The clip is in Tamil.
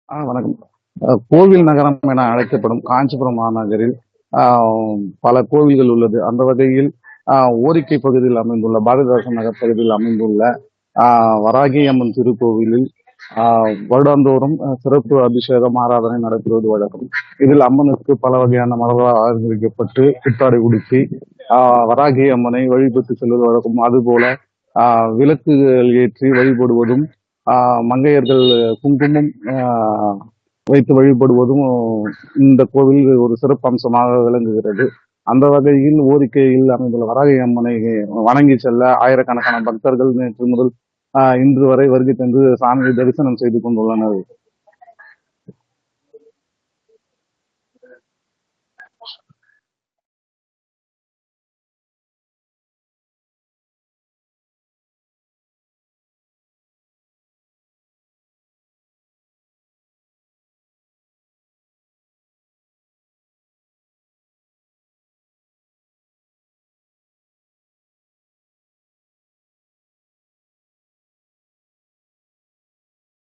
வணக்கம். கோவில் நகரம் என அழைக்கப்படும் காஞ்சிபுரம் மாநகரில் ஆ பல கோவில்கள் உள்ளது. அந்த வகையில் ஓரிக்கை பகுதியில் அமைந்துள்ள பாரதிதாசன் நகர் பகுதியில் அமைந்துள்ள ஆ வராகி அம்மன் திருக்கோவிலில் ஆ வருடாந்தோறும் சிறப்பு அபிஷேகம், ஆராதனை நடைபெறுவது வழக்கம். இதில் அம்மனுக்கு பல வகையான மலர்களால் அலங்கரிக்கப்பட்டு, புத்தாடை உடுத்தி ஆ வராகி அம்மனை வழிபட்டு செல்வது வழக்கம். அதுபோல விளக்குகள் ஏற்றி வழிபடுவதும், மங்கையர்கள் குங்குமம் வைத்து வழிபடுவதும் இந்த கோவில் ஒரு சிறப்பு அம்சமாக விளங்குகிறது. அந்த வகையில் ஓரிக்கையில் அமைந்துள்ள வராகி அம்மனை வணங்கி செல்ல ஆயிரக்கணக்கான பக்தர்கள் நேற்று முதல் இன்று வரை வருகை தந்து சாமியை தரிசனம் செய்து கொண்டுள்ளனர்.